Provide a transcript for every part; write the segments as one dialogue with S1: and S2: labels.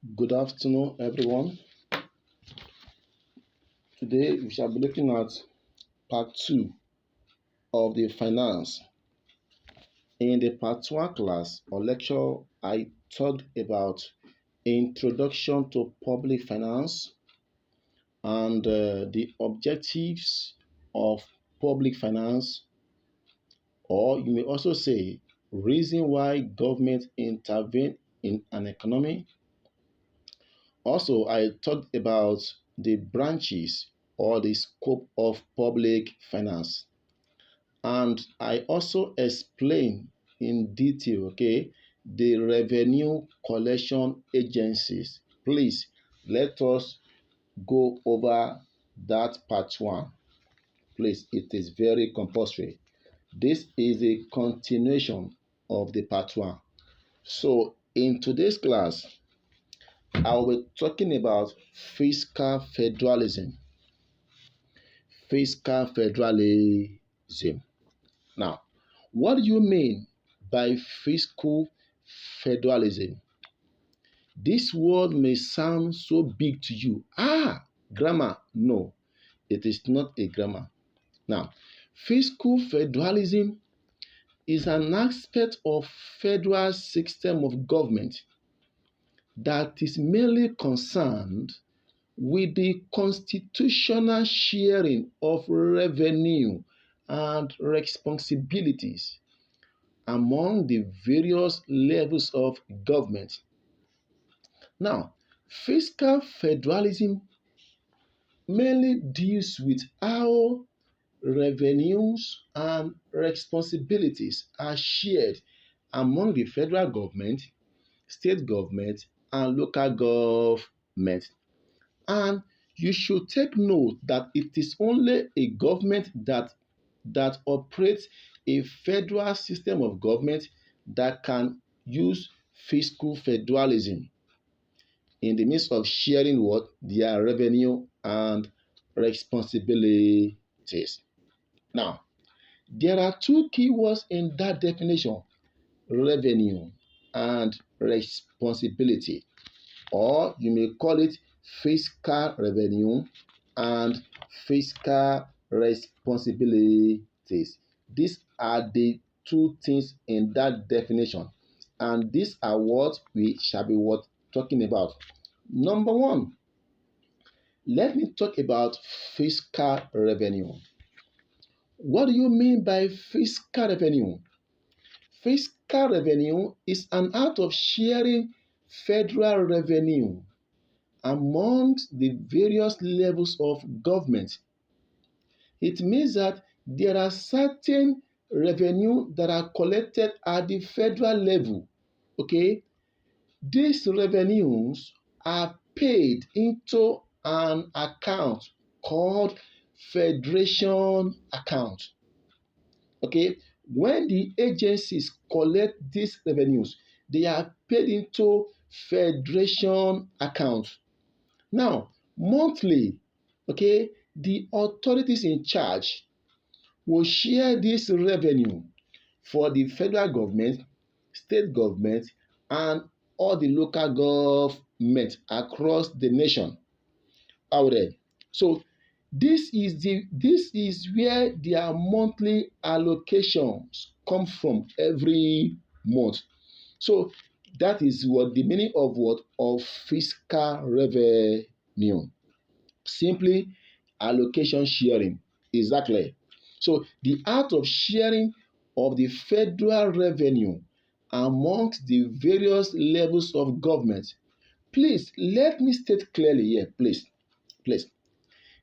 S1: Good afternoon, everyone. Today we shall be looking at part 2 of the finance. In the part 1 class or lecture, I talked about introduction to public finance and the objectives of public finance, or you may also say reason why government intervene in an economy. Also, I talked about the branches or the scope of public finance. And I also explained in detail, the revenue collection agencies. Please let us go over that part 1. Please, it is very compulsory. This is a continuation of the part 1. So, in today's class, I will be talking about fiscal federalism. Fiscal federalism. Now, what do you mean by fiscal federalism? This word may sound so big to you. Grammar. No, it is not a grammar. Now, fiscal federalism is an aspect of federal system of government that is mainly concerned with the constitutional sharing of revenue and responsibilities among the various levels of government. Now, fiscal federalism mainly deals with how revenues and responsibilities are shared among the federal government, state government, and local government. And you should take note that it is only a government that operates a federal system of government that can use fiscal federalism in the midst of sharing what their revenue and responsibilities. Now, there are two key words in that definition: revenue and responsibility, or you may call it fiscal revenue and fiscal responsibilities. These are the two things in that definition, and these are what we shall be talking about. Number one, let me talk about fiscal revenue. What do you mean by fiscal revenue? Fiscal revenue is an act of sharing federal revenue amongst the various levels of government. It means that there are certain revenue that are collected at the federal level. These revenues are paid into an account called federation account. When the agencies collect these revenues, they are paid into federation account. Now, monthly, the authorities in charge will share this revenue for the federal government, state government, and all the local government across the nation. So this is where their monthly allocations come from every month. So that is what the meaning of fiscal revenue. Simply allocation sharing. Exactly. So the act of sharing of the federal revenue amongst the various levels of government. Please let me state clearly here, please.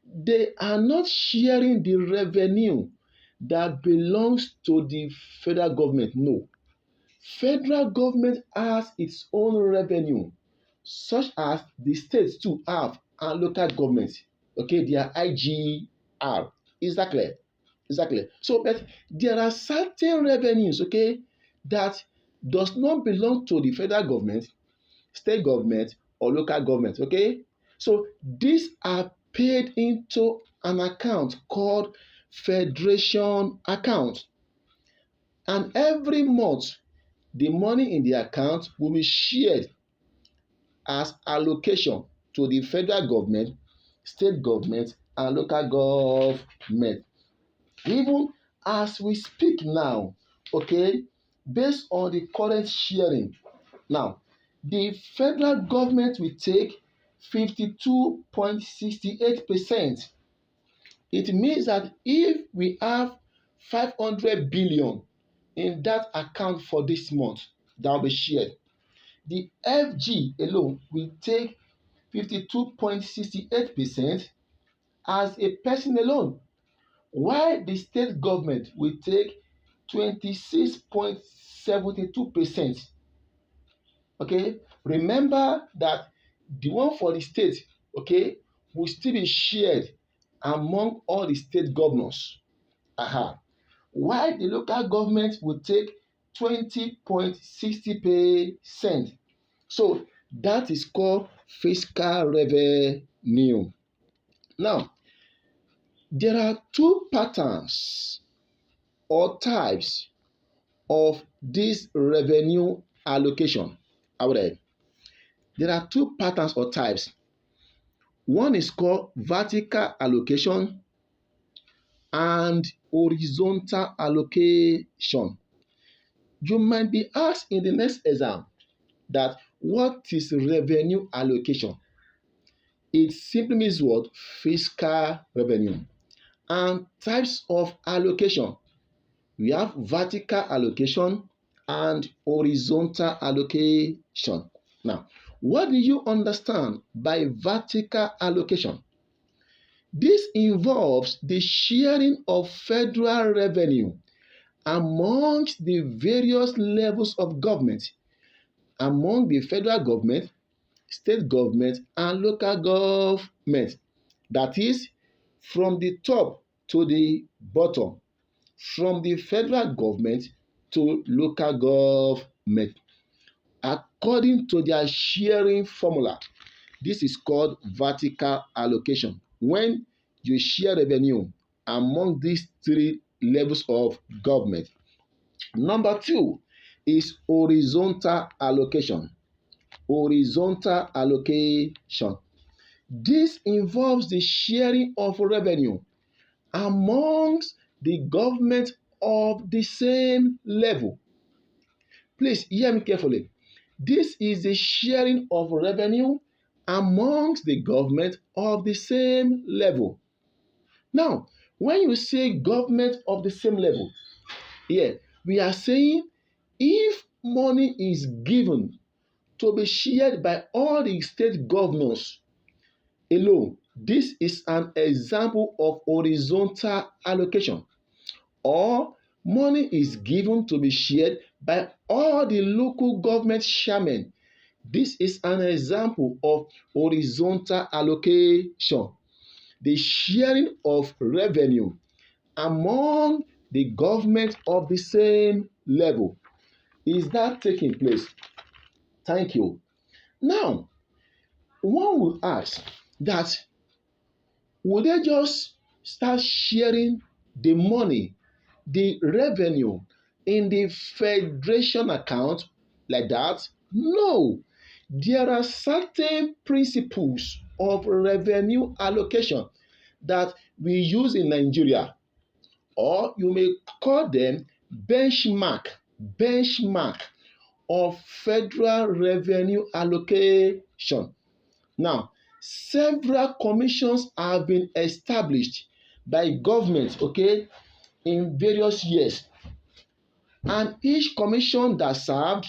S1: They are not sharing the revenue that belongs to the federal government. No. Federal government has its own revenue, such as the states too have, and local governments. Their IGR. Exactly. So, but there are certain revenues, that does not belong to the federal government, state government, or local government. So these are paid into an account called federation account, and every month the money in the account will be shared as allocation to the federal government, state government, and local government. Even as we speak now, okay, based on the current sharing, now the federal government will take 52.68%. It means that if we have 500 billion in that account for this month that will be shared, the FG alone will take 52.68% as a person alone, while the state government will take 26.72%. Okay, remember that the one for the state, okay, will still be shared among all the state governors. Aha. While the local government will take 20.60%. So that is called fiscal revenue. Now, there are two patterns or types of this revenue allocation. There are two patterns or types. One is called vertical allocation and horizontal allocation. You might be asked in the next exam that what is revenue allocation? It simply means what? Fiscal revenue. And types of allocation. We have vertical allocation and horizontal allocation. Now, what do you understand by vertical allocation? This involves the sharing of federal revenue amongst the various levels of government, among the federal government, state government, and local government. That is, from the top to the bottom, from the federal government to local government, according to their sharing formula. This is called vertical allocation. When you share revenue among these three levels of government. Number two is horizontal allocation. Horizontal allocation. This involves the sharing of revenue amongst the government of the same level. Please hear me carefully. This is the sharing of revenue amongst the government of the same level. Now, when you say government of the same level, here we are saying if money is given to be shared by all the state governors alone, this is an example of horizontal allocation. Or money is given to be shared by all the local government chairmen. This is an example of horizontal allocation. The sharing of revenue among the government of the same level. Is that taking place? Thank you. Now, one will ask that would they just start sharing the money, the revenue in the federation account like that? No. There are certain principles of revenue allocation that we use in Nigeria, or you may call them benchmark of federal revenue allocation. Now, several commissions have been established by government, okay, in various years, and each commission that served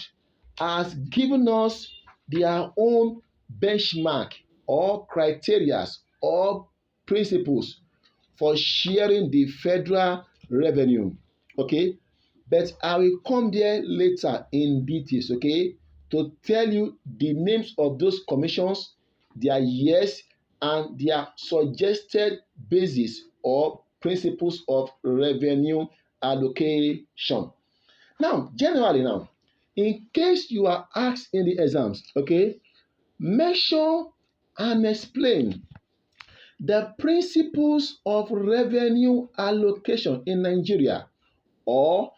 S1: has given us their own benchmark or criteria or principles for sharing the federal revenue. Okay, but I will come there later in details, okay, to tell you the names of those commissions, their years, and their suggested basis or principles of revenue allocation. Now, generally now, in case you are asked in the exams, okay, make sure and explain the principles of revenue allocation in Nigeria or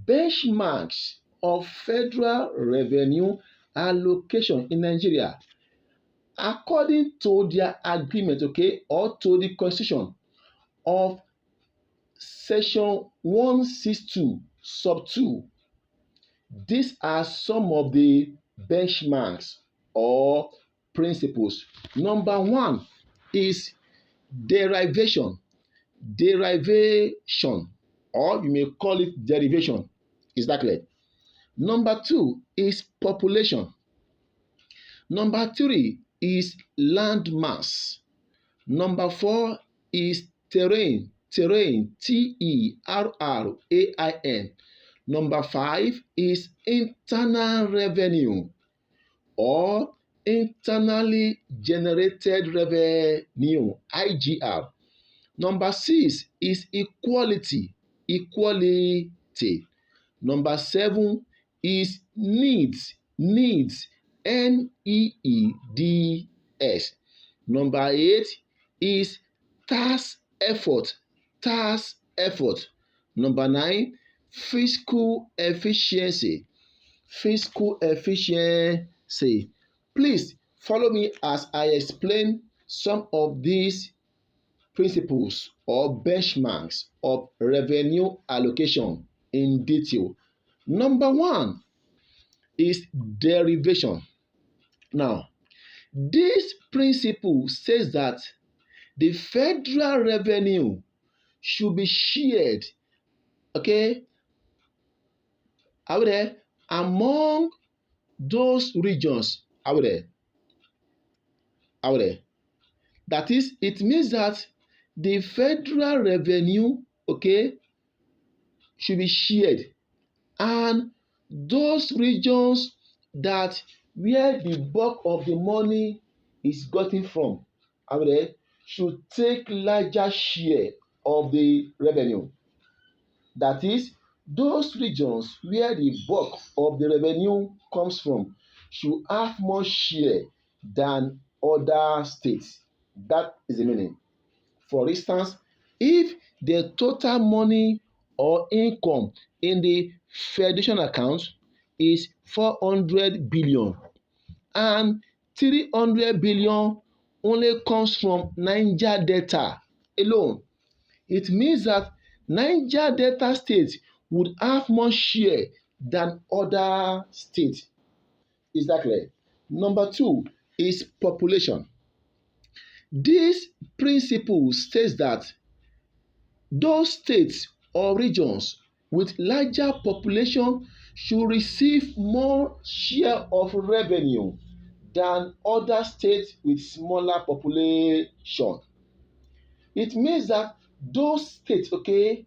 S1: benchmarks of federal revenue allocation in Nigeria. according to their agreement, okay, or to the constitution of section 162 sub 2. These are some of the benchmarks or principles. Number one is derivation. Derivation, or you may call it derivation. Is that clear? Number two is population. Number three is land mass. Number four is terrain. Terrain, Terrain. Number five is internal revenue or internally generated revenue, IGR. Number six is equality. Equality. Number seven is needs. Needs. NEEDS. Number eight is tax effort. Tax effort. Number nine, fiscal efficiency. Fiscal efficiency. Please follow me as I explain some of these principles or benchmarks of revenue allocation in detail. Number one is derivation. Now, this principle says that the federal revenue should be shared, okay, out there among those regions out there. That is, it means that the federal revenue, okay, should be shared, and those regions that where the bulk of the money is gotten from out there should take larger share of the revenue. That is, those regions where the bulk of the revenue comes from should have more share than other states. That is the meaning. For instance, if the total money or income in the federation account is 400 billion and 300 billion only comes from Niger Delta alone, it means that Niger Delta state would have more share than other states. Is that clear? Number two is population. This principle states that those states or regions with larger population should receive more share of revenue than other states with smaller population. It means that those states, okay,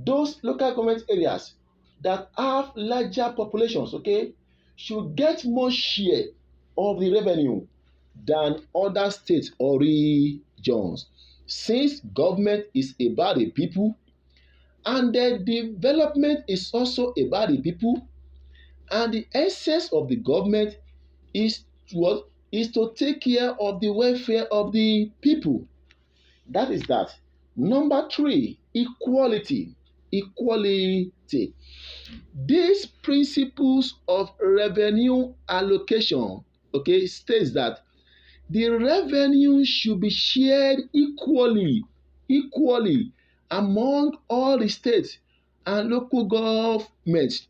S1: those local government areas that have larger populations, okay, should get more share of the revenue than other states or regions. Since government is about the people and the development is also about the people, and the essence of the government is what is to take care of the welfare of the people. That is that. Number three, equality. Equality. These principles of revenue allocation, okay, states that the revenue should be shared equally among all the states and local governments.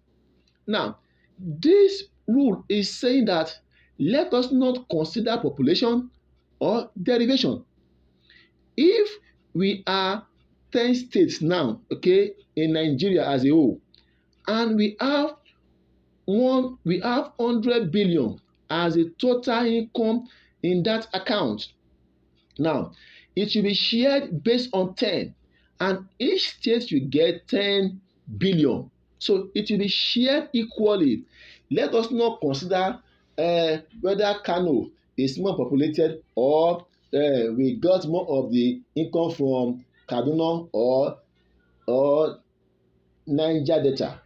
S1: Now, this rule is saying that let us not consider population or derivation. If we are 10 states now, okay, in Nigeria as a whole, and we have 100 billion as a total income in that account. Now, it should be shared based on 10, and each state should get 10 billion. So it will be shared equally. Let us not consider whether Kano is more populated or we got more of the income from Kaduna or Niger Delta.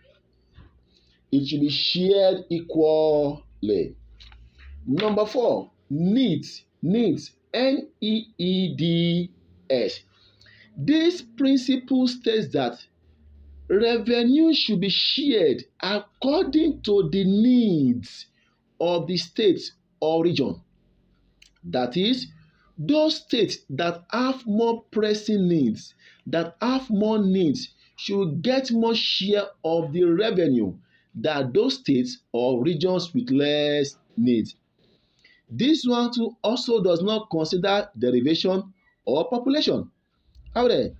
S1: It should be shared equally. Number four, needs. NEEDS. This principle states that revenue should be shared according to the needs of the state or region. That is, those states that have more pressing needs, that have more needs, should get more share of the revenue than those states or regions with less needs. This one too also does not consider derivation or population. However,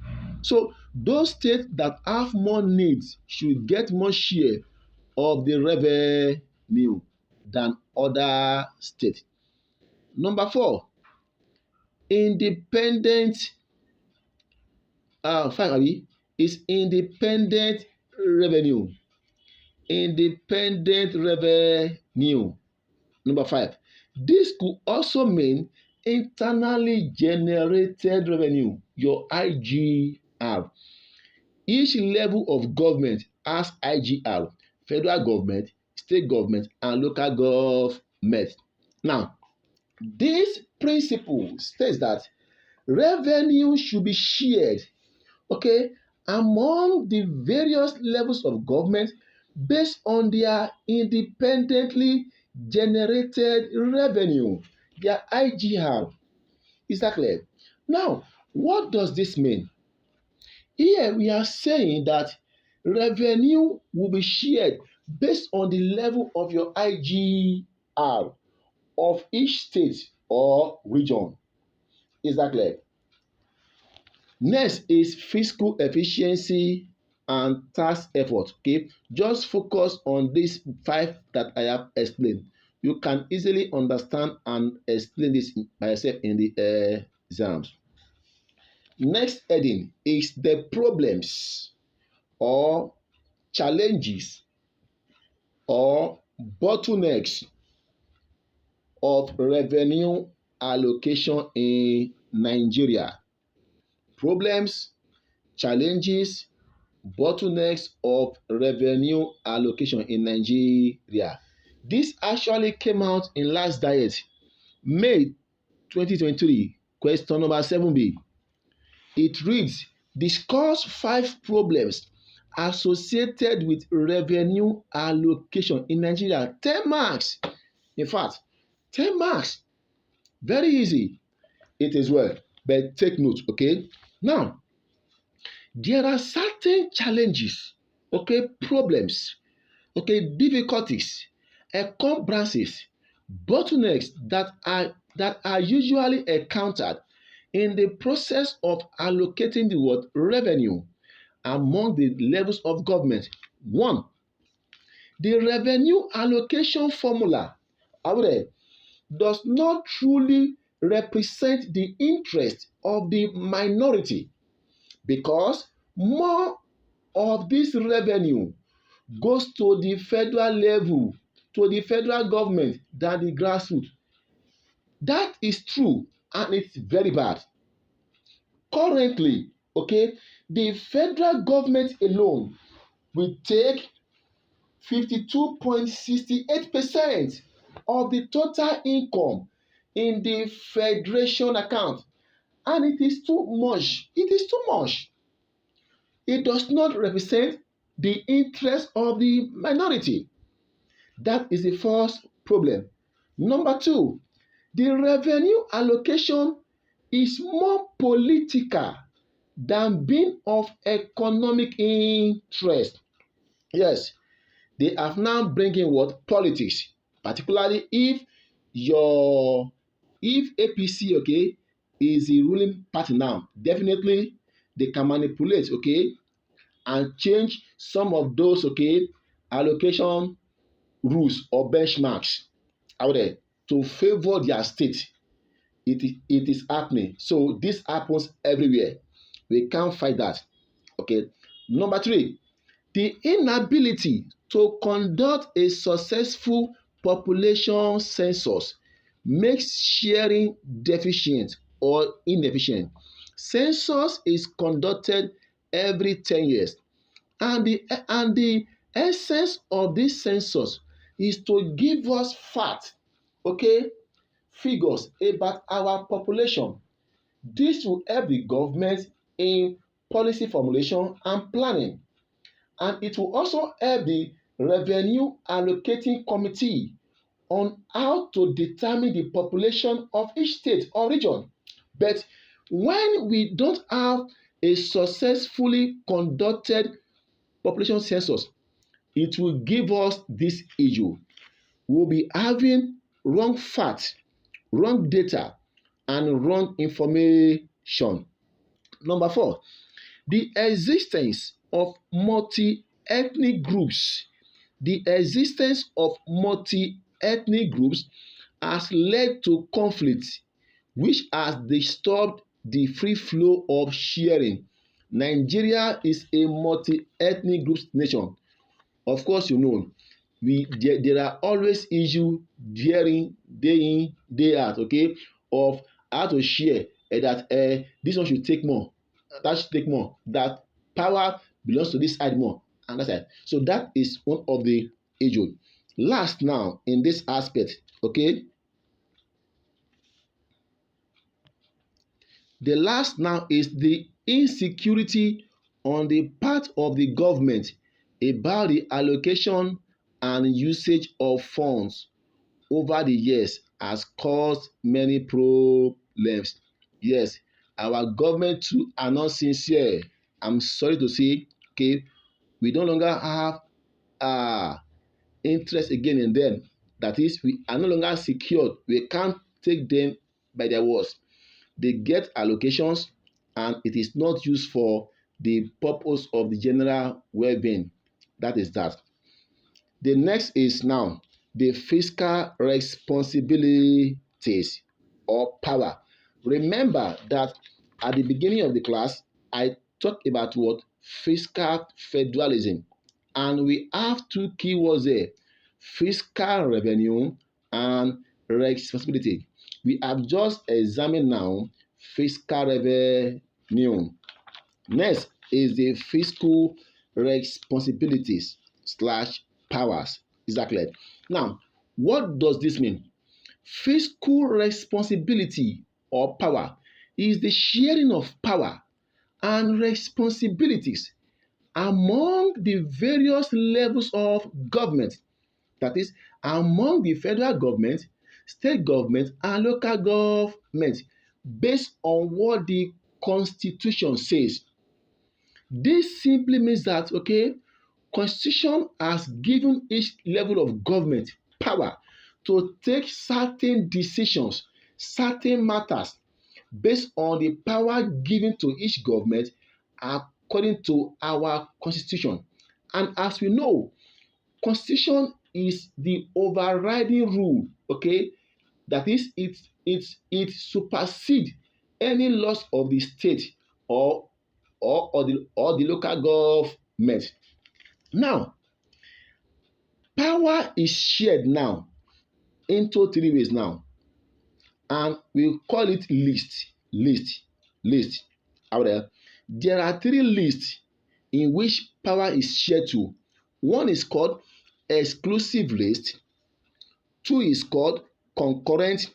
S1: so those states that have more needs should get more share of the revenue than other states. Number four, independent fine abi is independent revenue. Independent revenue. Number five, this could also mean internally generated revenue, your IGR. Each level of government has IGR: federal government, state government and local government. Now, this principle states that revenue should be shared, okay, among the various levels of government based on their independently generated revenue, their IGR. Is that clear? Now, what does this mean? Here we are saying that revenue will be shared based on the level of your IGR of each state or region. Is that clear? Next is fiscal efficiency and tax effort. Okay, just focus on these five that I have explained. You can easily understand and explain this by yourself in the exams. Next heading is the problems or challenges or bottlenecks of revenue allocation in Nigeria. Problems, challenges, bottlenecks of revenue allocation in Nigeria. This actually came out in last diet, May 2023, question number 7B. It reads, discuss 5 problems associated with revenue allocation in Nigeria. 10 marks. In fact, 10 marks. Very easy. It is well, but take note, okay? Now, there are certain challenges, okay, problems, okay, difficulties, encumbrances, bottlenecks that are usually encountered in the process of allocating the word revenue among the levels of government. One, the revenue allocation formula does not truly represent the interest of the minority because more of this revenue goes to the federal level, to the federal government than the grassroots. That is true and it's very bad. Currently, okay, the federal government alone will take 52.68% of the total income in the federation account, and it is too much. It is too much. It does not represent the interest of the minority. That is the first problem. Number two, the revenue allocation is more political than being of economic interest. Yes, they have now bring in what? Politics. Particularly your if APC, okay, is the ruling party now, definitely they can manipulate, okay, and change some of those, okay, allocation rules or benchmarks out there to favor their state. It is happening. So this happens everywhere. We can't fight that. Okay. Number three, the inability to conduct a successful population census makes sharing deficient or inefficient. Census is conducted every 10 years, and the essence of this census is to give us fact, okay, figures about our population. This will help the government in policy formulation and planning, and it will also help the revenue allocating committee on how to determine the population of each state or region. But when we don't have a successfully conducted population census, it will give us this issue. We'll be having wrong facts, wrong data, and wrong information. Number four, the existence of multi-ethnic groups. The existence of multi-ethnic groups has led to conflict which has disturbed the free flow of sharing. Nigeria is a multi-ethnic group nation. Of course, you know, there are always issues daring day in, day out, okay, of how to share that this one should take more, that should take more, that power belongs to this side more, and that side. So that is one of the issues. Last now in this aspect, okay, the last now is the insecurity on the part of the government about the allocation and usage of funds over the years has caused many problems. Yes, our government too are not sincere. I'm sorry to say, okay, we no longer have uh, interest again in them. That is, we are no longer secured. We can't take them by their words. They get allocations and it is not used for the purpose of the general well-being. That is that. The next is now the fiscal responsibilities or power. Remember that at the beginning of the class, I talked about what? Fiscal federalism. And we have two keywords there: fiscal revenue and responsibility. We have just examined now fiscal revenue. Next is the fiscal responsibilities slash powers. Is that clear? Now, what does this mean? Fiscal responsibility or power is the sharing of power and responsibilities among the various levels of government. That is, among the federal government, state government, and local government, based on what the constitution says. This simply means that, okay, constitution has given each level of government power to take certain decisions, certain matters based on the power given to each government according to our constitution. And as we know, constitution is the overriding rule, okay, that is, it supersedes any laws of the state or or the local government. Now, power is shared now into three ways now, and we call it list. However, there are three lists in which power is shared to. One is called exclusive list, two is called concurrent,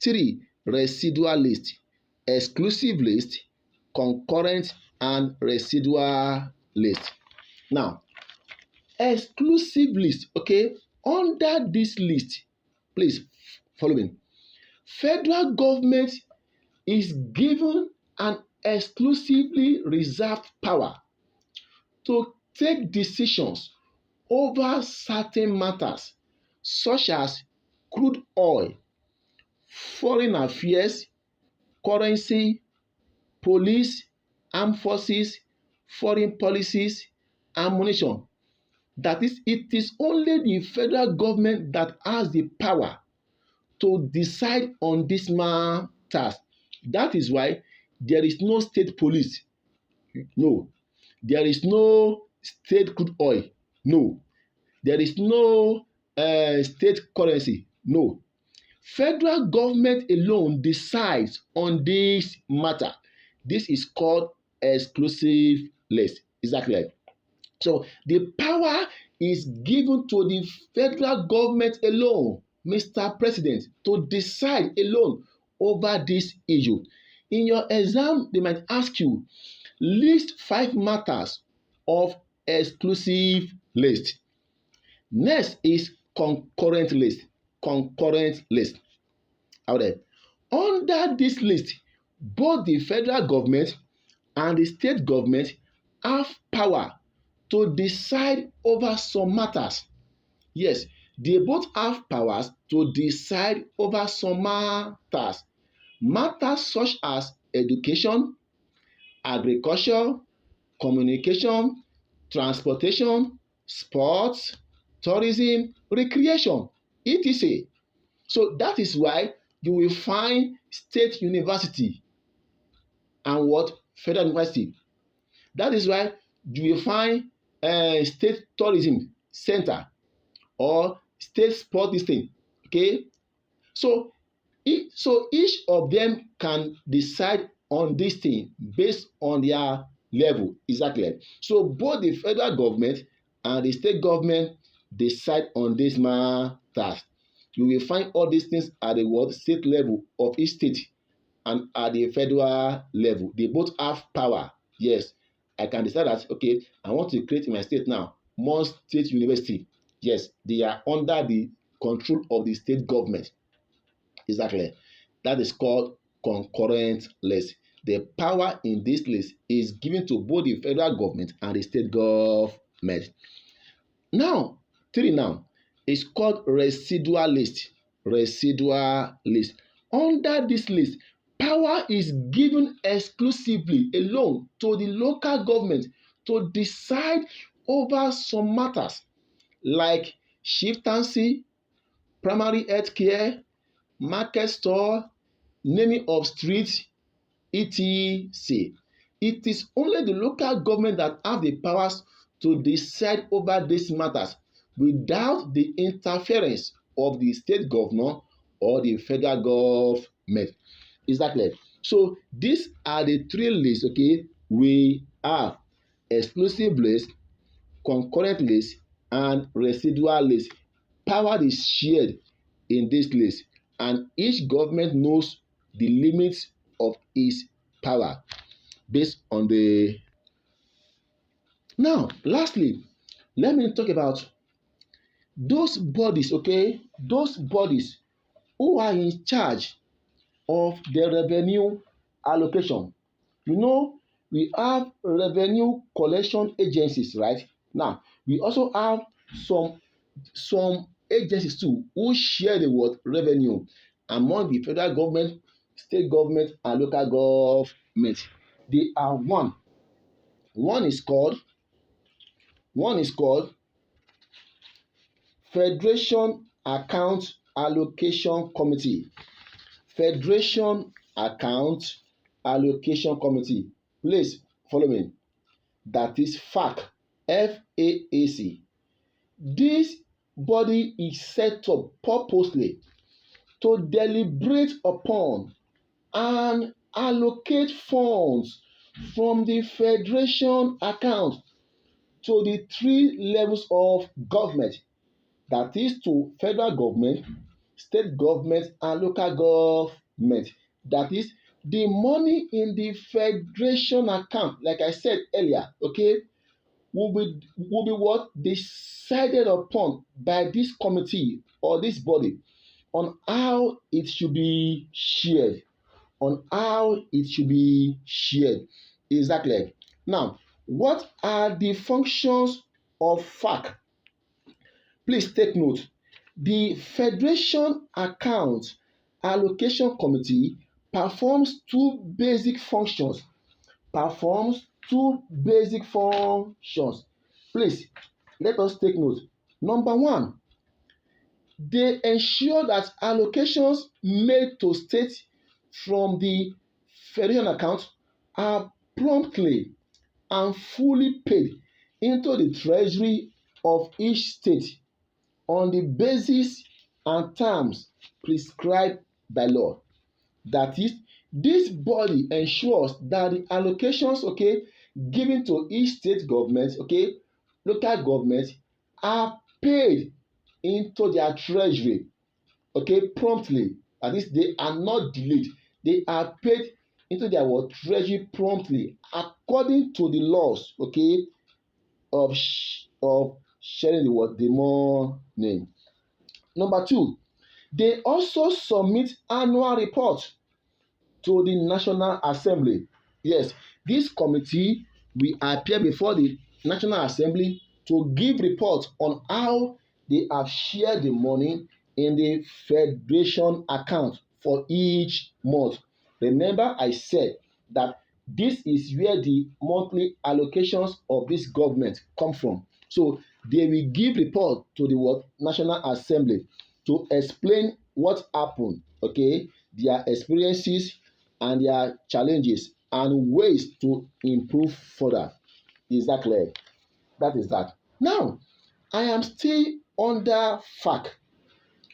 S1: three residual list. Exclusive list, concurrent, and residual list. Now, exclusive list, okay, under this list, please follow me. Federal government is given an exclusively reserved power to take decisions over certain matters such as crude oil, foreign affairs, currency, police, armed forces, foreign policies, ammunition. That is, it is only the federal government that has the power to decide on these matters. That is why there is no state police. No. There is no state crude oil. No. There is no state currency. No. Federal government alone decides on this matter. This is called exclusive list. Exactly. So the power is given to the federal government alone, Mr. President, to decide alone over this issue. In your exam, they might ask you, list 5 matters of exclusive list. Next is concurrent list. concurrent list. Out there. Under this list, both the federal government and the state government have power to decide over some matters. Yes, they both have powers to decide over some matters. Matters such as education, agriculture, communication, transportation, sports, tourism, recreation, etc. So that is why you will find state university and what federal university. That is why you will find state tourism center or state sport this thing. Okay, so each of them can decide on this thing based on their level. Exactly. So both the federal government and the state government decide on this matters. You will find all these things at the what state level of each state and at the federal level. They both have power. Yes, I can decide that okay, I want to create in my state now more state university. Yes, they are under the control of the state government. Exactly. That is called concurrent list. The power in this list is given to both the federal government and the state government. Now, now is called residual list. Residual list. Under this list, power is given exclusively alone to the local government to decide over some matters like chieftaincy, primary health care, market store, naming of streets, etc. It is only the local government that have the powers to decide over these matters without the interference of the state governor or the federal government. Exactly. So these are the three lists, okay, we have: exclusive list, concurrent list, and residual list. Power is shared in this list, and each government knows the limits of its power based on the. Now, lastly, let me talk about those bodies, okay, those bodies who are in charge of the revenue allocation. You know, we have revenue collection agencies, right? Now, we also have some agencies too who share the word revenue among the federal government, state government, and local government. They are one. One is called one is called Federation Account Allocation Committee. Federation Account Allocation Committee. Please follow me. That is FAC. FAAC. This body is set up purposely to deliberate upon and allocate funds from the federation account to the three levels of government, that is to federal government, state government, and local government. That is the money in the federation account, like I said earlier, okay, will be what decided upon by this committee or this body on how it should be shared. On how it should be shared. Exactly. Now, what are the functions of FAC? Please take note. The Federation Account Allocation Committee performs two basic functions. Performs two basic functions. Please let us take note. Number one, they ensure that allocations made to states from the federation account are promptly and fully paid into the treasury of each state on the basis and terms prescribed by law. That is, this body ensures that the allocations, okay, given to each state government, okay, local government, are paid into their treasury, okay, promptly. That is, they are not delayed. They are paid into their what treasury promptly according to the laws, okay, of sharing the what the money. Number two, They also submit annual report to the National Assembly. Yes, this committee will appear before the National Assembly to give report on how they have shared the money in the federation account for each month. Remember, I said that this is where the monthly allocations of this government come from. So they will give report to the what National Assembly to explain what happened, okay, their experiences and their challenges and ways to improve further. Is that clear? That is that. Now, I am still under FAC.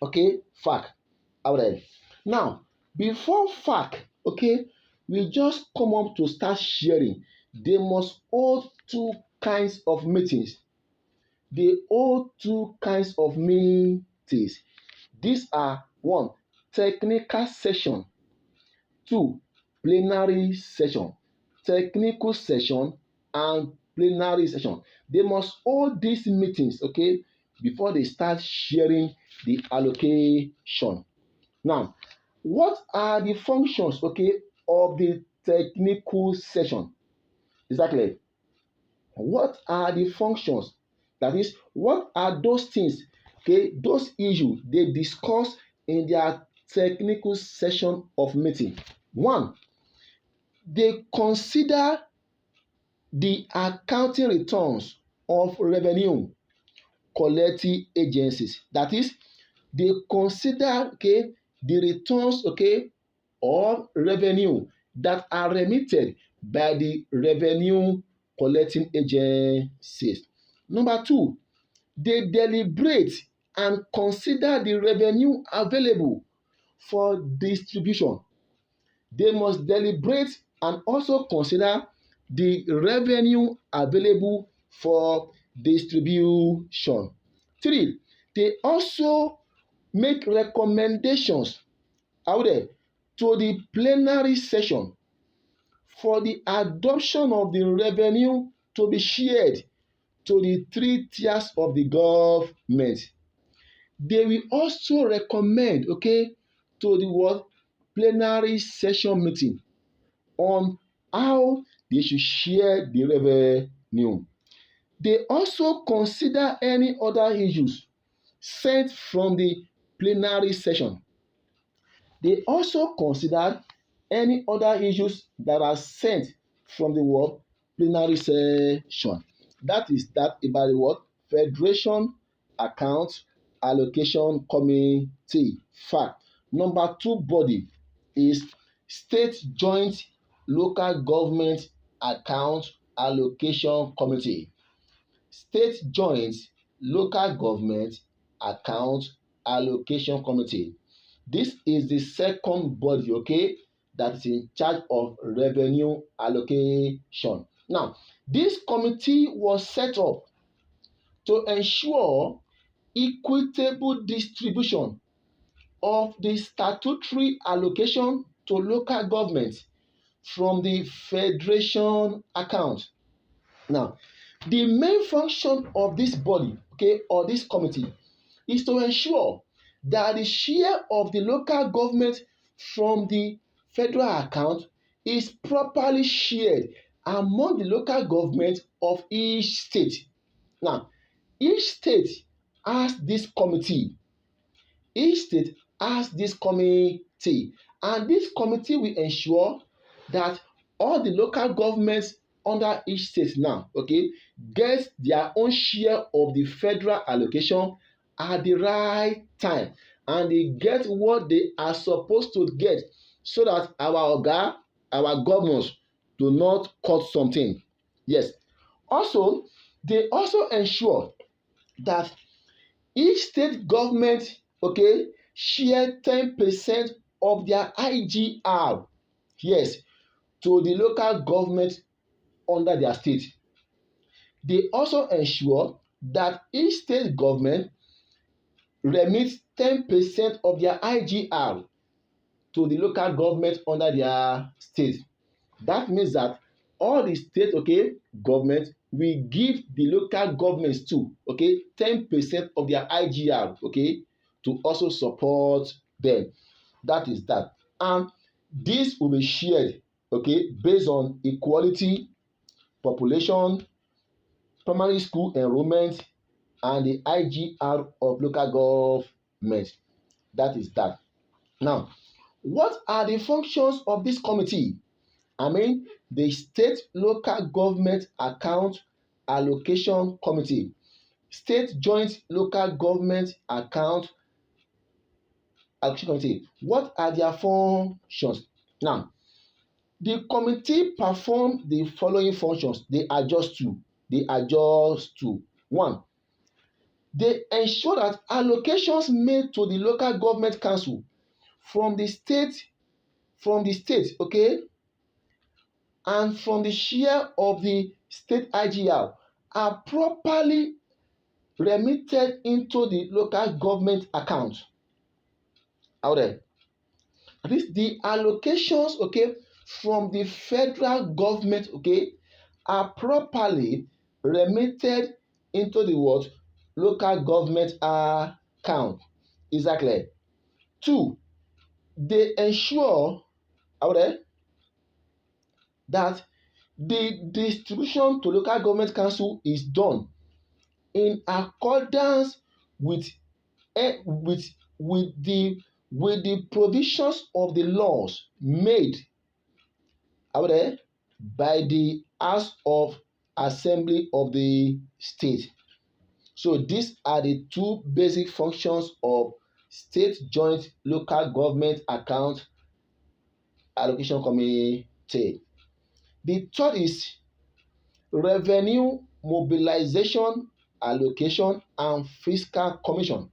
S1: Okay, FAC. Out there. Now, before FAC, okay, we just come up to start sharing. They must hold two kinds of meetings. They hold two kinds of meetings. These are one, technical session. Two, plenary session. Technical session and plenary session. They must hold these meetings, okay, before they start sharing the allocation. Now, what are the functions, okay, of the technical session? Exactly. What are the functions? That is, what are those things, okay, those issues they discuss in their technical session of meeting? One, they consider the accounting returns of revenue collecting agencies. That is, they consider, okay, the returns, okay, of revenue that are remitted by the revenue collecting agencies. Number two, they deliberate and consider the revenue available for distribution. They must deliberate and also consider the revenue available for distribution. Three, they also make recommendations out there to the plenary session for the adoption of the revenue to be shared to the three tiers of the government. They will also recommend, okay, to the what plenary session meeting on how they should share the revenue. They also consider any other issues sent from the plenary session. They also consider any other issues that are sent from the what plenary session. That is that about the what Federation Account Allocation Committee. Fact. Number two body is State Joint Local Government Account Allocation Committee. State Joint Local Government Account Allocation Committee. This is the second body, okay, that is in charge of revenue allocation. Now, this committee was set up to ensure equitable distribution of the statutory allocation to local governments from the federation account. Now, the main function of this body, okay, or this committee is to ensure that the share of the local government from the federal account is properly shared among the local government of each state. Now, each state has this committee. Each state has this committee, and this committee will ensure that all the local governments under each state now, okay, get their own share of the federal allocation at the right time, and they get what they are supposed to get, so that our oga, our governors do not cut something. Yes. Also, they also ensure that each state government, okay, share 10% of their IGR, yes, to the local government under their state. They also ensure that each state government remits 10% of their IGR to the local government under their state. That means that all the state, okay, government will give the local governments too, okay, 10% of their IGR, okay, to also support them. That is that. And this will be shared, okay, based on equality, population, primary school enrollment, and the IGR of local government. That is that. Now, what are the functions of this committee? I mean, the State Local Government Account Allocation Committee, State Joint Local Government Account Allocation Committee. What are their functions? Now, the committee perform the following functions. They are just two. One, they ensure that allocations made to the local government council from the state, okay, and from the share of the state IGR are properly remitted into the local government account. Out there. At least the allocations, okay, from the federal government, okay, are properly remitted into the what? Local government account. Exactly. Two, they ensure out there that the distribution to local government council is done in accordance with with the provisions of the laws made out there by the House of Assembly of the state. So these are the two basic functions of State Joint Local Government Account Allocation Committee. The third is Revenue Mobilization, Allocation and Fiscal Commission.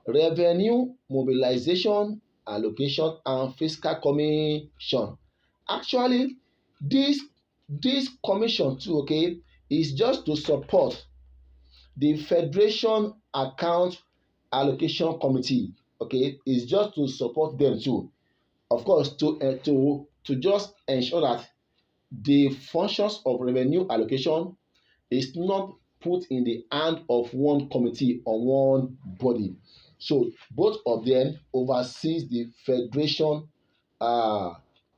S1: Revenue Mobilization, Allocation and Fiscal Commission. Actually, this commission too, okay, is just to support the Federation Account Allocation Committee. Okay, is just to support them too. Of course, to just ensure that the functions of revenue allocation is not put in the hand of one committee or one body. So both of them oversees the federation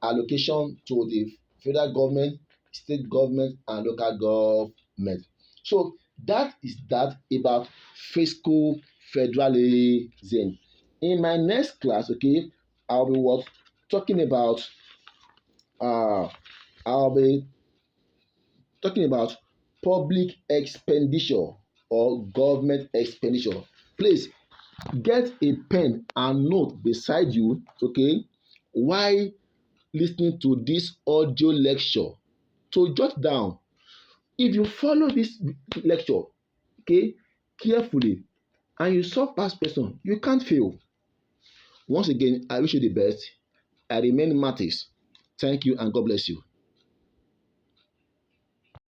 S1: allocation to the federal government, state government, and local government. So that is that about fiscal federalism. In my next class, okay, I'll be what talking about uh I'll be talking about public expenditure or government expenditure. Please get a pen and note beside you, okay, while listening to this audio lecture to jot down. If you follow this lecture, okay, carefully and you solve past question, you can't fail. Once again, I wish you the best. I remain Mathis. Thank you and God bless you.